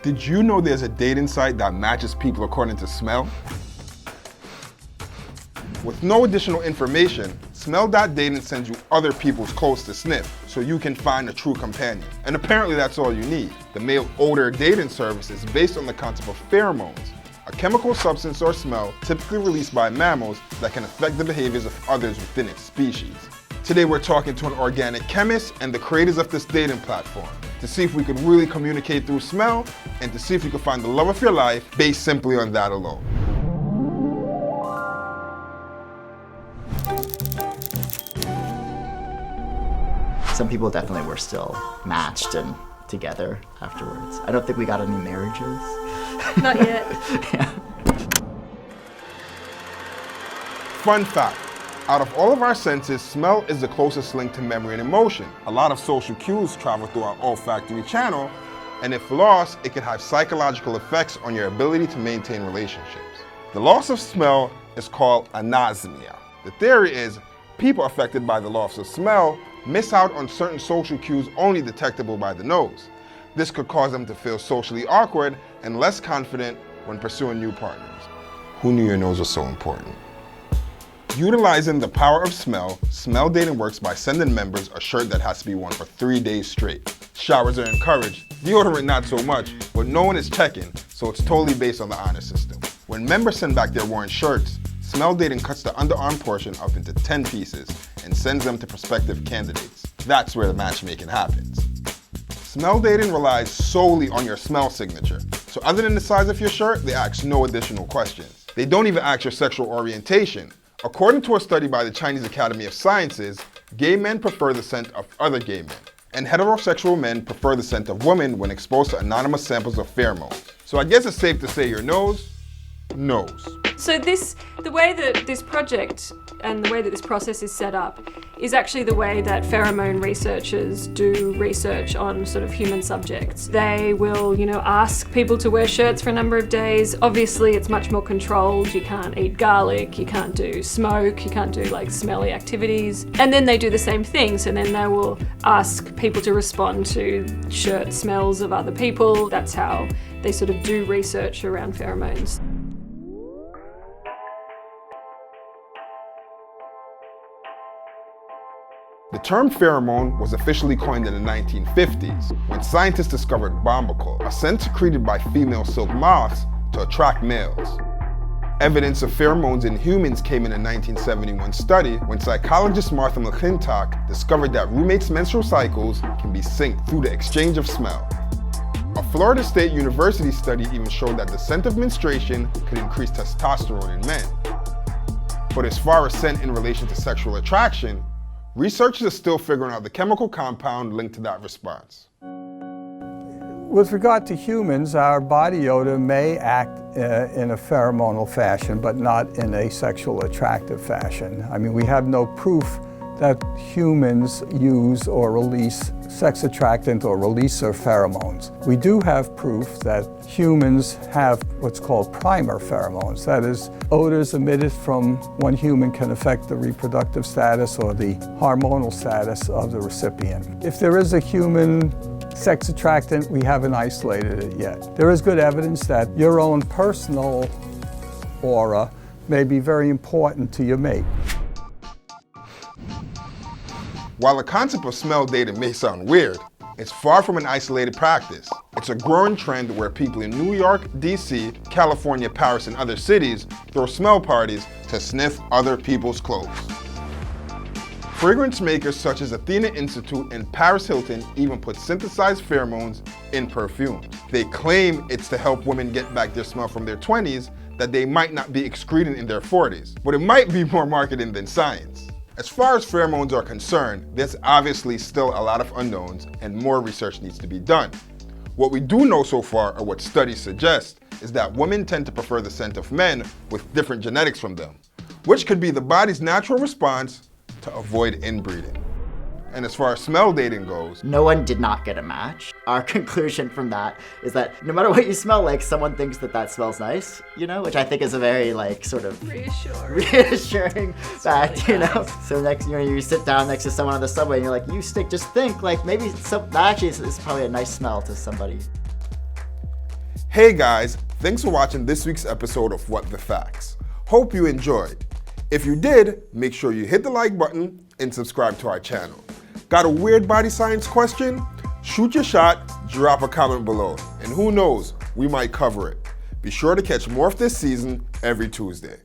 Did you know there's a dating site that matches people according to smell? With no additional information, Smell.Dating sends you other people's clothes to sniff so you can find a true companion. And apparently that's all you need. The male odor dating service is based on the concept of pheromones, a chemical substance or smell typically released by mammals that can affect the behaviors of others within its species. Today we're talking to an organic chemist and the creators of this dating platform to see if we could really communicate through smell and to see if you could find the love of your life based simply on that alone. Some people definitely were still matched and together afterwards. I don't think we got any marriages. Not yet. Yeah. Fun fact, out of all of our senses, smell is the closest link to memory and emotion. A lot of social cues travel through our olfactory channel, and if lost, it can have psychological effects on your ability to maintain relationships. The loss of smell is called anosmia. The theory is people affected by the loss of smell miss out on certain social cues only detectable by the nose. This could cause them to feel socially awkward and less confident when pursuing new partners. Who knew your nose was so important? Utilizing the power of smell, Smell.Dating works by sending members a shirt that has to be worn for 3 days straight. Showers are encouraged, deodorant not so much, but no one is checking, so it's totally based on the honor system. When members send back their worn shirts, Smell.Dating cuts the underarm portion up into 10 pieces and sends them to prospective candidates. That's where the matchmaking happens. Smell.Dating relies solely on your smell signature. So other than the size of your shirt, they ask no additional questions. They don't even ask your sexual orientation. According to a study by the Chinese Academy of Sciences, gay men prefer the scent of other gay men, and heterosexual men prefer the scent of women when exposed to anonymous samples of pheromones. So I guess it's safe to say your nose knows. So the way that this project and the way that this process is set up is actually the way that pheromone researchers do research on sort of human subjects. They will, ask people to wear shirts for a number of days. Obviously, it's much more controlled. You can't eat garlic, you can't do smoke, you can't do smelly activities. And then they do the same thing. So then they will ask people to respond to shirt smells of other people. That's how they sort of do research around pheromones. The term pheromone was officially coined in the 1950s when scientists discovered bombacol, a scent secreted by female silk moths to attract males. Evidence of pheromones in humans came in a 1971 study when psychologist Martha McClintock discovered that roommates' menstrual cycles can be synced through the exchange of smell. A Florida State University study even showed that the scent of menstruation could increase testosterone in men. But as far as scent in relation to sexual attraction, researchers are still figuring out the chemical compound linked to that response. With regard to humans, our body odor may act in a pheromonal fashion, but not in a sexual attractive fashion. I mean, we have no proof that humans use or release sex attractant or releaser pheromones. We do have proof that humans have what's called primer pheromones. That is, odors emitted from one human can affect the reproductive status or the hormonal status of the recipient. If there is a human sex attractant, we haven't isolated it yet. There is good evidence that your own personal aura may be very important to your mate. While the concept of smell dating may sound weird, it's far from an isolated practice. It's a growing trend where people in New York, DC, California, Paris, and other cities throw smell parties to sniff other people's clothes. Fragrance makers such as Athena Institute and Paris Hilton even put synthesized pheromones in perfumes. They claim it's to help women get back their smell from their 20s that they might not be excreting in their 40s, but it might be more marketing than science. As far as pheromones are concerned, there's obviously still a lot of unknowns and more research needs to be done. What we do know so far, or what studies suggest, is that women tend to prefer the scent of men with different genetics from them, which could be the body's natural response to avoid inbreeding. And as far as smell dating goes, no one did not get a match. Our conclusion from that is that no matter what you smell like, someone thinks that smells nice, which I think is a very sort of reassuring fact, So next, you sit down next to someone on the subway and you're like, you stink, just think maybe that actually is probably a nice smell to somebody. Hey guys, thanks for watching this week's episode of What the Facts. Hope you enjoyed. If you did, make sure you hit the like button and subscribe to our channel. Got a weird body science question? Shoot your shot, drop a comment below, and who knows, we might cover it. Be sure to catch more of this season every Tuesday.